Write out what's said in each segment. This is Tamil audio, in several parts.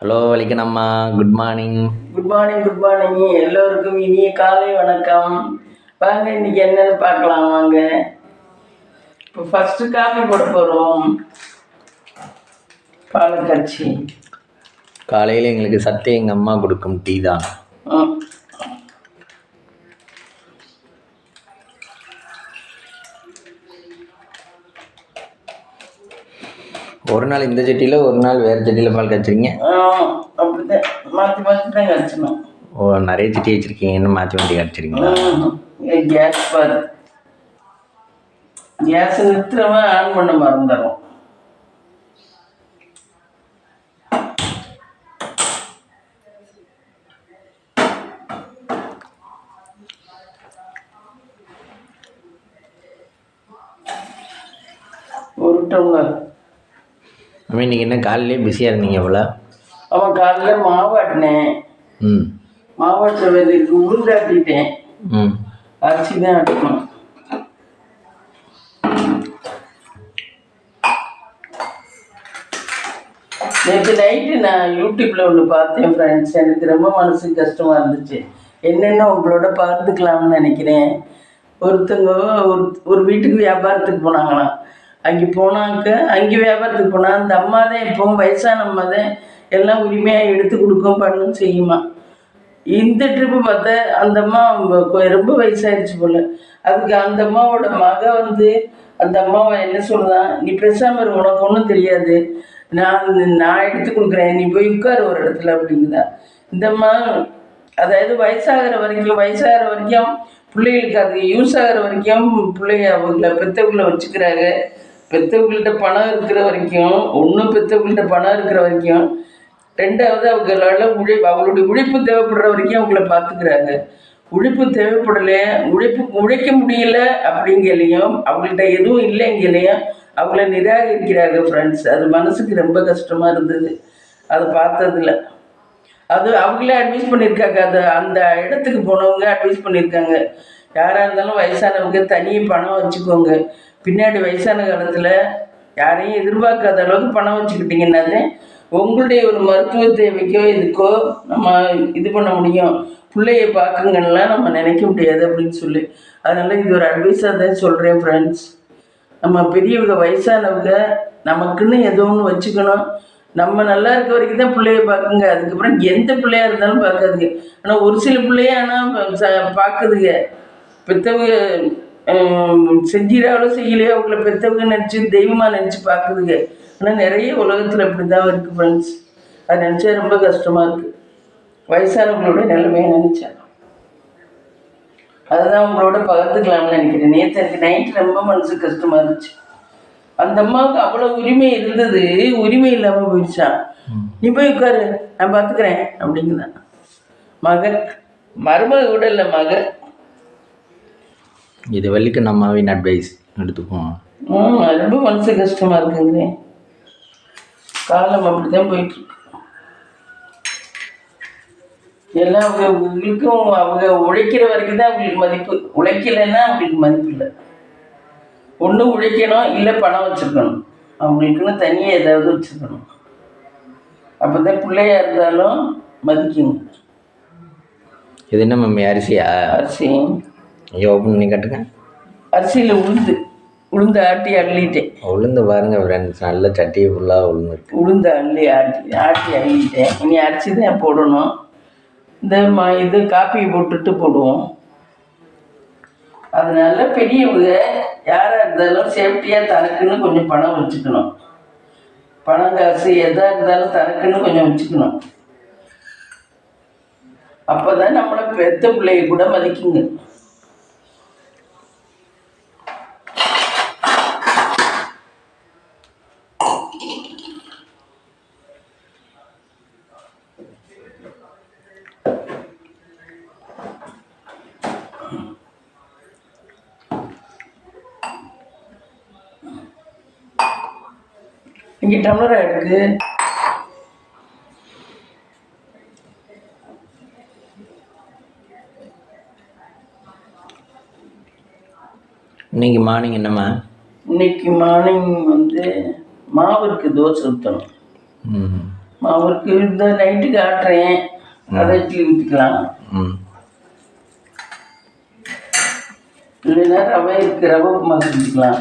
ஹலோ வலிக்கணம்மா, good morning. Good morning, good morning. எல்லோருக்கும் இனிய காலை வணக்கம். வாங்க இன்னைக்கு என்னன்னு பார்க்கலாம் வாங்க. இப்போ ஃபஸ்ட்டு காஃபி போட போகிறோம். பாலை காய்ச்சி காலையில் எங்களுக்கு சத்து எங்கள் அம்மா கொடுக்கும் டீ தான். ஒரு நாள் இந்த சட்டியில் ஒரு நாள் வேறு சட்டியில் பால் காய்ச்சிருங்க. அப்படிதான் மாற்றி மாற்றி தான் காய்ச்சணும். ஓ, நிறைய சட்டி வச்சுருக்கீங்கன்னு மாற்றி மாற்றி காய்ச்சிருங்களா? கேஸ் பாரு, கேஸ் நிறுத்துறவன் ஆன் பண்ண மறந்துடும். ஒரு டம்ளர். அம்மா இன்றைக்கி என்ன காலையிலே பிஸியாக இருந்தீங்க போல்? அவன் காலையில் மாவாட்டினேன். மாவாட்டுற வேலைக்கு உளுந்தாட்டிட்டேன். அரிசி தான் ஆட்டணும். நேற்று நைட்டு நான் யூடியூப்பில் ஒன்று பார்த்தேன் ஃப்ரெண்ட்ஸ். எனக்கு ரொம்ப மனசு கஷ்டமாக இருந்துச்சு. என்னென்ன உங்களோட பகிர்ந்துக்கலாம்னு நினைக்கிறேன். ஒருத்தங்க ஒரு வீட்டுக்கு வியாபாரத்துக்கு போனாங்களாம். அங்கே போனாக்க அங்கே வியாபாரத்துக்கு போனால் அந்த அம்மா தான் எப்போவும் வயசான அம்மா தான் எல்லாம் உரிமையாக எடுத்து கொடுக்கும் பண்ணும் செய்யுமா. இந்த ட்ரிப்பு பார்த்தா அந்த அம்மா ரொம்ப வயசாகிடுச்சு போல். அதுக்கு அந்த அம்மாவோட அந்த அம்மாவை என்ன சொல்லுதான், நீ பேசாமல் இரு, உனக்கு ஒன்றும் தெரியாது, நான் எடுத்து கொடுக்குறேன், நீ போய் உட்காரு ஒரு இடத்துல அப்படிங்குதா. இந்த அம்மா அதாவது வயசாகிற வரைக்கும் பிள்ளைகளுக்கு அது யூஸ் ஆகிற வரைக்கும் அவங்கள பெற்றவங்கள வச்சுக்கிறாங்க. பெற்றவங்கள்ட்ட பணம் இருக்கிற வரைக்கும், ஒன்றும் பெற்றவங்கள்ட்ட பணம் இருக்கிற வரைக்கும், ரெண்டாவது அவங்களால அவங்களுடைய உழைப்பு தேவைப்படுற வரைக்கும் அவங்கள பார்த்துக்கிறாங்க. உழைப்பு தேவைப்படலை, உழைக்க முடியல அப்படிங்கலையும், அவங்கள்ட்ட எதுவும் இல்லைங்கலையும் அவங்கள நிராகரிக்கிறாங்க ஃப்ரெண்ட்ஸ். அது மனசுக்கு ரொம்ப கஷ்டமாக இருந்தது அதை பார்த்ததில்ல. அது அவங்களே அட்வைஸ் பண்ணியிருக்காங்க. அந்த இடத்துக்கு போனவங்க அட்வைஸ் பண்ணியிருக்காங்க, யாராக இருந்தாலும் வயசானவங்க தனியாக பணம் வச்சுக்கோங்க, பின்னாடி வயசான காலத்தில் யாரையும் எதிர்பார்க்காத அளவுக்கு பணம் வச்சுக்கிட்டிங்கன்னாலே உங்களுடைய ஒரு மருத்துவ தேவைக்கோ இதுக்கோ நம்ம இது பண்ண முடியும். பிள்ளைய பார்க்குங்கலாம் நம்ம நினைக்க முடியாது அப்படின்னு சொல்லி, அதனால் இது ஒரு அட்வைஸாக தான் சொல்கிறேன் ஃப்ரெண்ட்ஸ். நம்ம பெரியவங்க வயசானவங்க நமக்குன்னு ஏதோ ஒன்று வச்சுக்கணும். நம்ம நல்லா இருக்க வரைக்கும் தான் பிள்ளைய பார்க்குங்க, அதுக்கப்புறம் எந்த பிள்ளையாக இருந்தாலும் பார்க்காதுங்க. ஆனால் ஒரு சில பிள்ளைய ஆனால் பார்க்குதுங்க. பெற்றவங்க செஞ்சிடாவளோ செய்யலையோ அவங்கள பெற்றவங்க நினச்சி தெய்வமாக நினச்சி பார்க்குதுங்க. ஆனால் நிறைய உலகத்தில் இப்படி தான் இருக்குது ஃப்ரெண்ட்ஸ். அது நினச்சா ரொம்ப கஷ்டமாக இருக்குது, வயசானவங்களோட நிலைமையை நினச்சா. அதுதான் உங்களோட பகிர்ந்துக்கலாம்னு நினைக்கிறேன். நேற்று எனக்கு நைட்டு ரொம்ப மனசு கஷ்டமாக இருந்துச்சு. அந்த அம்மாவுக்கு அவ்வளோ உரிமை இருந்தது, உரிமை இல்லாமல் போயிடுச்சான். நீ போய் உட்காரு, நான் பார்த்துக்கிறேன் அப்படிங்குதான். மருமக கூட இல்லை, இது வரைக்கும் நம்மாவின் அட்வைஸ் எடுத்துப்போம். ரொம்ப மனசு கஷ்டமாக இருக்குங்க. காலம் அப்படி தான் போயிட்டுருக்கு. எல்லாம் அவங்களுக்கும் அவங்க உழைக்கிற வரைக்கும் தான் அவங்களுக்கு மதிப்பு. உழைக்கலைன்னா அவங்களுக்கு மதிப்பு இல்லை. ஒன்று உழைக்கணும், இல்லை பணம் வச்சுருக்கணும். அவங்களுக்குன்னு தனியாக ஏதாவது வச்சுருக்கணும். அப்போ தான் பிள்ளையா இருந்தாலும் மதிக்குங்க. இது என்ன மம்மி, அரிசியா? அரிசி ஐயோ, ஓப்பன் பண்ணி கட்டுங்க. அரிசியில் உளுந்து ஆட்டி அள்ளிட்டேன். உளுந்து பாருங்க ஃப்ரெண்ட்ஸ், நல்ல சட்டியை ஃபுல்லாக உளுந்து ஆட்டி அள்ளிட்டேன். இனி அரிசி தான் போடணும். இது காப்பியை போட்டுட்டு போடுவோம். அதனால பெரியவங்க யாராக இருந்தாலும் சேஃப்டியாக தனக்குன்னு கொஞ்சம் பணம் வச்சுக்கணும். பணம் காசு எதாக இருந்தாலும் தனக்குன்னு கொஞ்சம் வச்சுக்கணும். அப்போ தான் நம்மளை பெத்த பிள்ளைய கூட மதிக்குங்க. இங்கே டம்ளராக இருக்குது. இன்னைக்கு மார்னிங் என்னம்மா? இன்னைக்கு மார்னிங் மாவு இருக்குது, தோசை ஊற்றணும். அவருக்கு இந்த நைட்டு காட்டுறேன், அதை இட்லி ஊற்றிக்கலாம். ம். இல்லைன்னா ரவை இருக்கு, ரவை உப்புமா செஞ்சுக்கலாம்.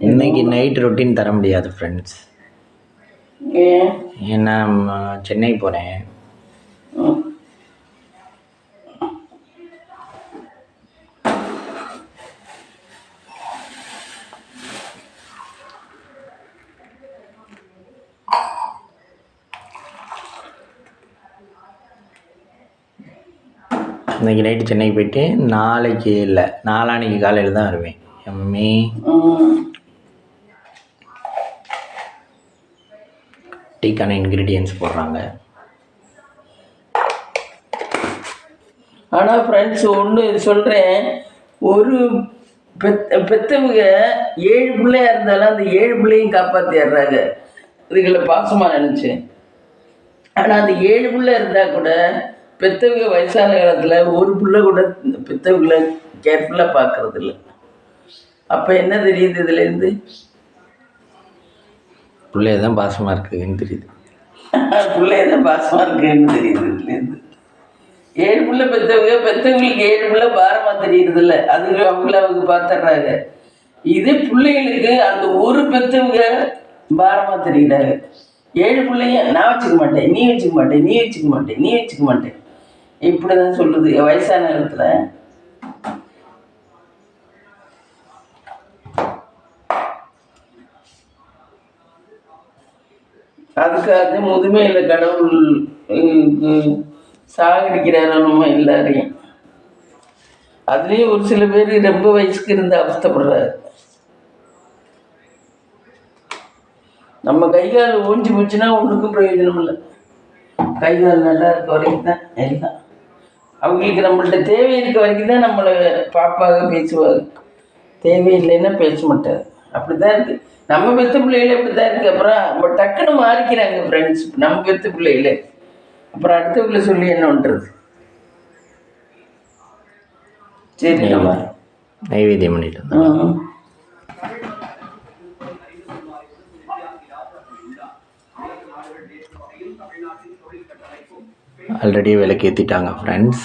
இன்னைக்கு நைட் ரொட்டீன் தர முடியாது ஃப்ரெண்ட்ஸ். ஏன்? ஏன்னா சென்னை போகிறேன். இன்னைக்கு நைட்டு சென்னைக்கு போயிட்டு நாளைக்கு இல்லை நாளான்னைக்கு காலையில் தான் வருவேன். என் மம்மி டீக்கான இன்க்ரீடியன்ஸ் போடுறாங்க. ஆனால் ஃப்ரெண்ட்ஸ் ஒன்று சொல்கிறேன், ஒரு பெற்றவங்க 7 பிள்ளையாக இருந்தாலும் அந்த 7 பிள்ளையும் காப்பாற்றிடுறாங்க இதுகளை பாசமாக நினச்சி. ஆனால் அந்த 7 பிள்ளை இருந்தால் கூட பெற்றவங்க வயசான காலத்தில் ஒரு பிள்ளை கூட பெற்றவங்களை கேர்ஃபுல்லாக பார்க்கறது இல்லை. அப்போ என்ன தெரியுது இதுலேருந்து? பிள்ளைய தான் பாசமாக இருக்குதுன்னு தெரியுது. பிள்ளைய தான் பாசமாக இருக்குன்னு தெரியுது இதுலேருந்து. 7 பிள்ளை பெற்றவங்களுக்கு 7 பிள்ளை பாரமாக தெரியுறது இல்லை, அதுக்கு அவங்க பார்த்துட்றாங்க. இதே பிள்ளைங்களுக்கு அந்த ஒரு பெற்றவங்க பாரமாக தெரியுறாங்க. 7 பிள்ளைங்க நான் வச்சுக்க மாட்டேன், நீ வச்சுக்க மாட்டேன், நீ வச்சுக்க மாட்டேன், நீ வச்சுக்க மாட்டேன், இப்படி தான் சொல்லுது வயசான காலத்தில். அதுக்காக முதுமையில் கடவுள் சாகடிக்கிறாரோ எல்லாரையும். அதுலேயும் ஒரு சில பேர் ரொம்ப வயசுக்கு இருந்து அவஸ்தப்படுறாரு. நம்ம கை கால் ஓஞ்சி போச்சுன்னா ஒன்றுக்கும் பிரயோஜனம் இல்லை. கை கால் நல்லா இருக்க வரைக்கும் தான் எல்லாம். அவங்களுக்கு நம்மள்ட்ட தேவை இருக்க வரைக்கும் தான் நம்மளை பாப்பாக பேசுவாங்க, தேவையில்லைன்னா பேச மாட்டார். அப்படி தான் இருக்குது நம்ம பெற்ற பிள்ளைகளே, அப்படி தான் இருக்குது. அப்புறம் நம்ம டக்குன்னு மாறிக்கிறாங்க ஃப்ரெண்ட்ஸ் நம்ம பெற்ற பிள்ளைகளே. அப்புறம் அடுத்தவங்களை சொல்லி என்ன பண்ணுறது? சரி, நம்ம நைவேத்தியம் பண்ணிட்டு ஆல்ரெடி விலைக்கு ஏற்றிட்டாங்க ஃப்ரெண்ட்ஸ்.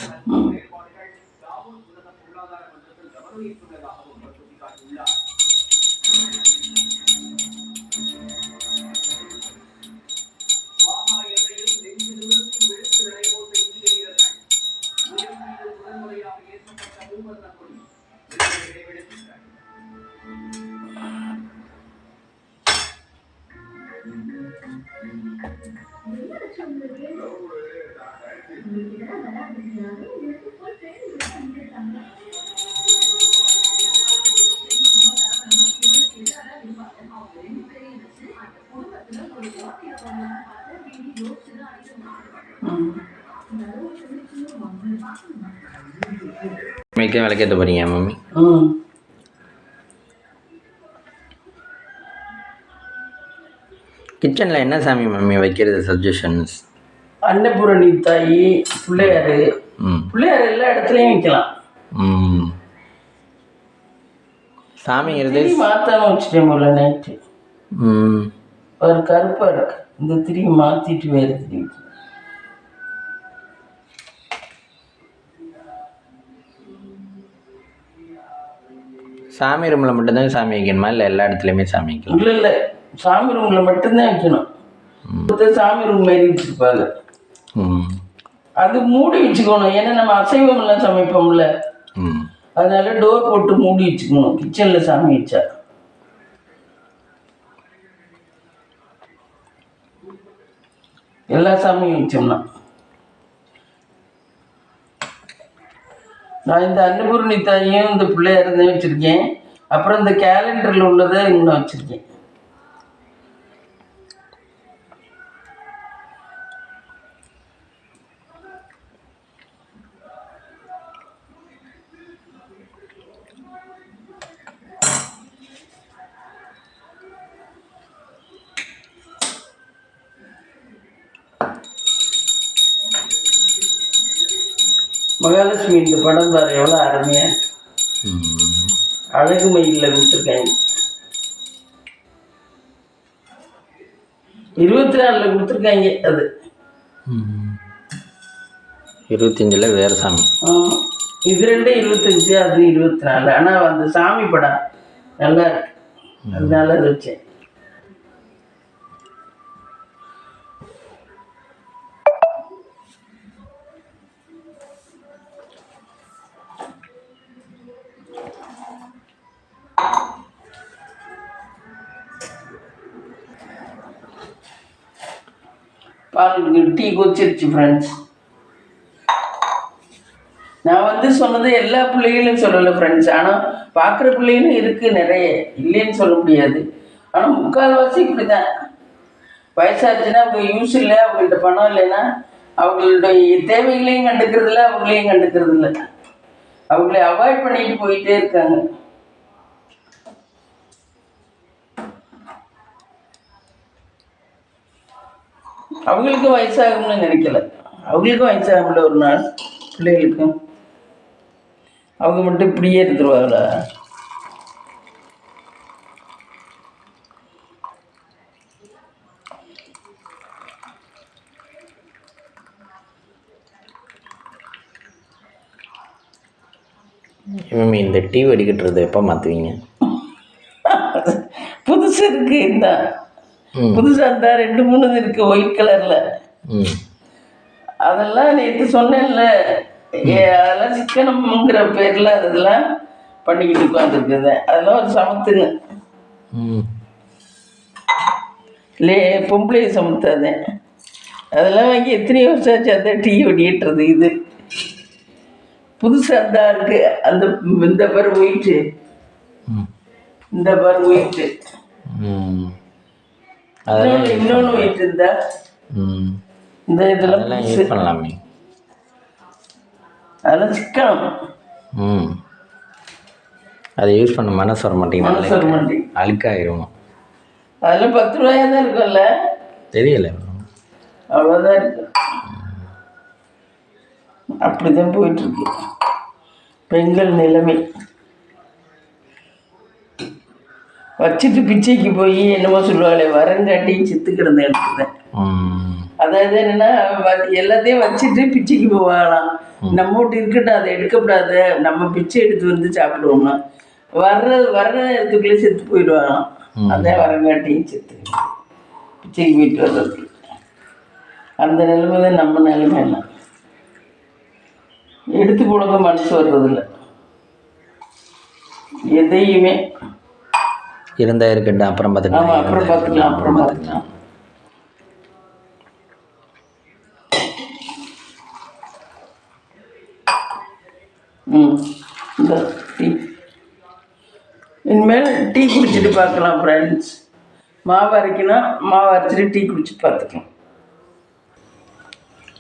மம்மிக்கு விளக்கேற்ற போறீங்க மம்மி? கிச்சனில் என்ன சாமி மம்மி வைக்கிறது சஜஷன்ஸ்? அன்னபூரணி தாயி, பிள்ளையாரு. பிள்ளையார் எல்லா இடத்துலையும் வைக்கலாம். சாமிங்கிறது மாற்றாம வச்சுட்டேன் போல நைட்டு. ஒரு கருப்பாக இருக்கு, இந்த திரி மாற்றிட்டு வேறு திரி. சாமி ரூமில் மட்டும்தான் சாமி வைக்கணுமா இல்லை எல்லா இடத்துலையுமே சாமி வைக்கலாம்? இல்லை இல்லை, சாமி ரூமில் மட்டும்தான் வைக்கணும். சாமி ரூம் மாரி வச்சுருப்பாங்க, அது மூடி வச்சுக்கணும். ஏன்னா நம்ம அசைவம் எல்லாம் சமைப்போம்ல, அதனால டோர் போட்டு மூடி வச்சுக்கணும் கிச்சனில் சாமி வச்சா. எல்லா சாமியும் வச்சோம்னா. நான் இந்த அன்னபூரணி தாயும் இந்த பிள்ளையார் தான் வச்சுருக்கேன். அப்புறம் இந்த கேலண்டரில் உள்ளதை இன்னும் வச்சுருக்கேன். மகாலட்சுமி இந்த படம் பாரு எவ்வளோ அருமையா அழகு மயிலில் கொடுத்துருக்காங்க. 24 கொடுத்துருக்காங்க அது. 25 வேறு சாமி. ஆமாம், இது 2 25, அது 24. ஆனால் அந்த சாமி படம் நல்லா இருக்கு, அதனால அது வச்சேன். பாருங்க, டீ கொதிச்சிருச்சு ஃப்ரெண்ட்ஸ். நான் வந்து சொன்னது எல்லா பிள்ளைகளும் சொல்லலை ஃப்ரெண்ட்ஸ், ஆனால் பார்க்குற பிள்ளைகளும் இருக்குது நிறைய, இல்லைன்னு சொல்ல முடியாது. ஆனால் முக்கால்வாசி இப்படி தான். வயசாச்சுன்னா அவங்க யூஸ் இல்லை, அவங்கள்ட்ட பணம் இல்லைன்னா அவங்களுடைய தேவைகளையும் கண்டுக்கிறது இல்லை, அவங்களையும் கண்டுக்கிறது இல்லை, அவங்கள அவாய்ட் பண்ணிட்டு போயிட்டே இருக்காங்க. அவங்களுக்கும் வயசாகும்னு நினைக்கல, அவங்களுக்கும் வயசாகும்ல ஒரு நாள், பிள்ளைகளுக்கும். அவங்க மட்டும் இப்படியே இருந்துருவாங்களா? இந்த டீ வடிகட்டுறது எப்போ மாற்றுவீங்க? புதுசு இருக்கு, இந்த புதுசாக இருந்தா 2-3 இருக்கு ஒயிட் கலரில். அதெல்லாம் நேற்று சொன்னேன்ல, அதெல்லாம் சிக்கனம்ங்கிற பேரில் அதெல்லாம் பண்ணிக்கிட்டு உட்காந்துருக்குது. அதெல்லாம் ஒரு சமத்துங்க இல்லே, பொம்பளை சமத்தாதேன். அதெல்லாம் வாங்கி எத்தனை வருஷம் ஆச்சு அந்த டீ வடிகட்டுறது. இது புதுசாக தான் இருக்கு. அந்த இந்த பாரு ஒயிட்டு, இந்த பாரு ஒயிட்டு, இன்னொன்று ஒயிட் இருந்தா இந்த இதெல்லாம் யூஸ் பண்ணலாமே. அதெல்லாம் சிக்கனம். அதை யூஸ் பண்ண மனசு வர மாட்டேங்குது, அழுக்காயிரும். அதெல்லாம் 10 ரூபாயா தான் இருக்கும்ல, தெரியல, அவ்வளோதான் இருக்கு. அப்படிதான் போயிட்டு இருக்கு பெண்கள் நிலைமை. வச்சுட்டு பிச்சைக்கு போய் என்னமோ சொல்லுவாங்களே, வரங்காட்டியும் சித்து கிடந்த எடுத்துதான். அதாவது என்னன்னா, எல்லாத்தையும் வச்சுட்டு பிச்சைக்கு போவாங்களாம். நம்ம வீட்டு இருக்கட்டும், அதை எடுக்கக்கூடாது, நம்ம பிச்சை எடுத்து வந்து சாப்பிடுவோம்னா வர்ற இடத்துக்குள்ளே செத்து போயிடுவாங்களாம். அதான் வரங்காட்டியும் செத்து பிச்சைக்கு போயிட்டு வர்றதுக்கு. அந்த நிலைமை தான் நம்ம நிலைமை. எல்லாம் எடுத்து கொடுக்க மனசு வர்றதில்ல எதையுமே. இருந்தா இருக்கட்டும், அப்புறம் பார்த்துக்கலாம். ஆமாம், அப்புறம் பார்த்துக்கலாம். இந்த டீ இனிமேல் டீ குடிச்சிட்டு பார்க்கலாம் ஃப்ரெண்ட்ஸ். மாவு அரைக்கணும், மாவு அரைச்சிட்டு டீ குடிச்சு பார்த்துக்கலாம்.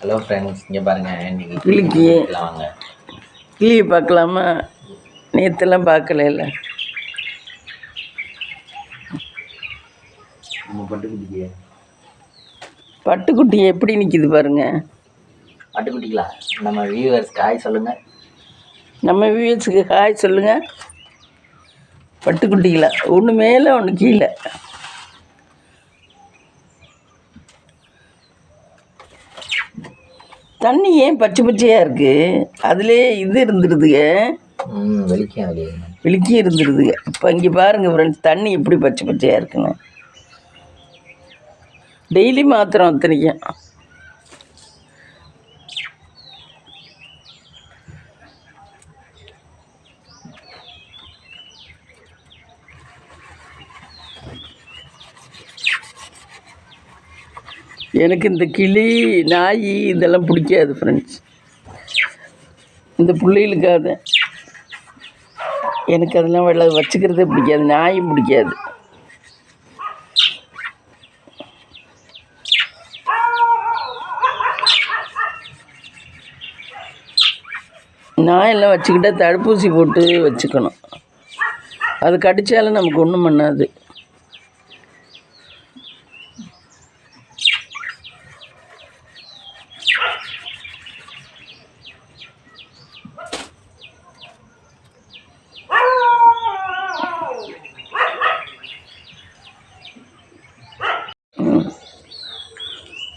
ஹலோ ஃப்ரெண்ட்ஸ், இங்கே பாருங்கள், இன்றைக்கி வாங்க கிளியை பார்க்கலாமா? நேற்றுலாம் பார்க்கல. பட்டுக்குட்டி எப்படி நிற்கிது பாருங்க. பட்டுக்குட்டிங்களா? நம்ம வியூவர்ஸ்க்கு ஹாய் சொல்லுங்கள். நம்ம வியூவர்ஸுக்கு ஹாய் சொல்லுங்கள். பட்டுக்குட்டிங்களா? ஒன்று மேலே ஒன்று கீழே. தண்ணி ஏன் பச்சை பச்சையாக இருக்குது? அதுலேயே இது இருந்துருதுங்க, வெளிக்கி இருந்துருதுங்க. இப்போ இங்கே பாருங்கள் ஃப்ரெண்ட்ஸ், தண்ணி எப்படி பச்சை பச்சையாக இருக்குங்க. டெய்லி மாத்திரம் அத்தனைக்கும். எனக்கு இந்த கிளி, நாய் இதெல்லாம் பிடிக்காது ஃப்ரெண்ட்ஸ். இந்த பிள்ளைகளுக்காக எனக்கு அதெல்லாம் வச்சுக்கிறதே பிடிக்காது. நாயும் பிடிக்காது. நாயெல்லாம் வச்சுக்கிட்டா தடுப்பூசி போட்டு வச்சுக்கணும். அது கடித்தாலும் நமக்கு ஒன்றும் பண்ணாது.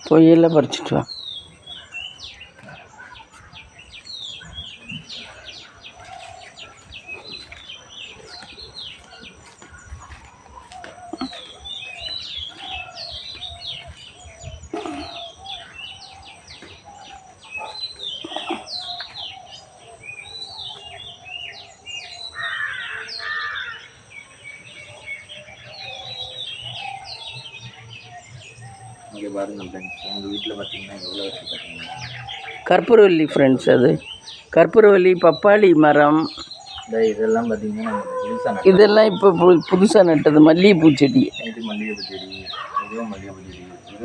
பொய்யெல்லாம் பறிச்சிட்டு வா. இங்கே பாருங்க ஃப்ரெண்ட்ஸ், உங்கள் வீட்டில் பார்த்தீங்கன்னா எவ்வளோ இருக்குது பார்த்தீங்கன்னா கற்பூரவல்லி ஃப்ரெண்ட்ஸ், அது கற்பூரவல்லி, பப்பாளி மரம், இதெல்லாம் பார்த்தீங்கன்னா புதுசாக இதெல்லாம் இப்போ புதுசாக நட்டது மல்லிகைப்பூ செடி. இது மல்லிகைப்பூ செடி, இதுவும் மல்லிகைப்பூ செடி, இது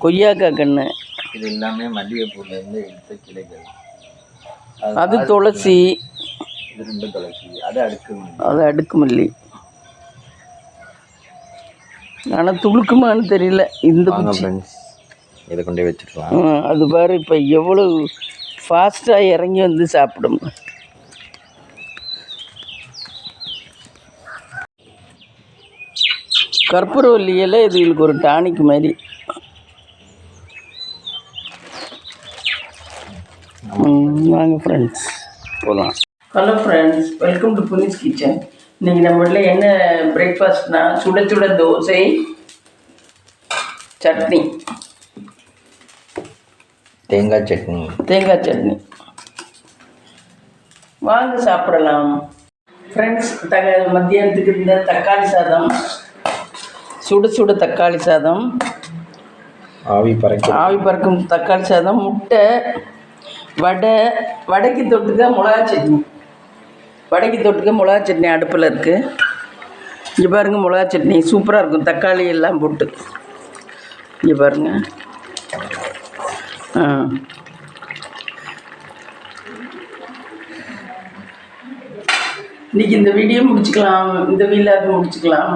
கொய்யாக்காய் கன்று. இது எல்லாமே மல்லிகைப்பூலேருந்து எடுத்த கிளைகள். அது துளசி, இது 2 துளசி, அது அடுக்கு மல்லி. ஆனால் துளுக்குமான்னு தெரியல இந்த குச்சி. இதை கொண்டே வச்சுருக்கலாம். அது பாரு இப்போ எவ்வளோ ஃபாஸ்ட்டாக இறங்கி வந்து சாப்பிடும். கற்பூரவல்லி இலை இதுகளுக்கு ஒரு டானிக் மாதிரி. வாங்க ஃப்ரெண்ட்ஸ் போகலாம். Hello friends, welcome to Punis kitchen. இன்றைக்கி நம்ம வீட்டில் என்ன பிரேக்ஃபாஸ்ட்னா சுட சுட தோசை, சட்னி, தேங்காய் சட்னி. வாங்க சாப்பிடலாம் ஃப்ரெண்ட்ஸ். மத்தியானத்துக்கு இந்த தக்காளி சாதம், சுட தக்காளி சாதம், ஆவி பறக்கும் தக்காளி சாதம், முட்டை, வடைக்கு தொட்டுக்க மிளகா சட்னி அடுப்பில் இருக்குது. இங்கே பாருங்கள், மிளகா சட்னி சூப்பராக இருக்கும், தக்காளி எல்லாம் போட்டு. இங்கே பாருங்கள். இன்றைக்கி இந்த வீடியோ முடிச்சுக்கலாம், இந்த வீலாக முடிச்சுக்கலாம்.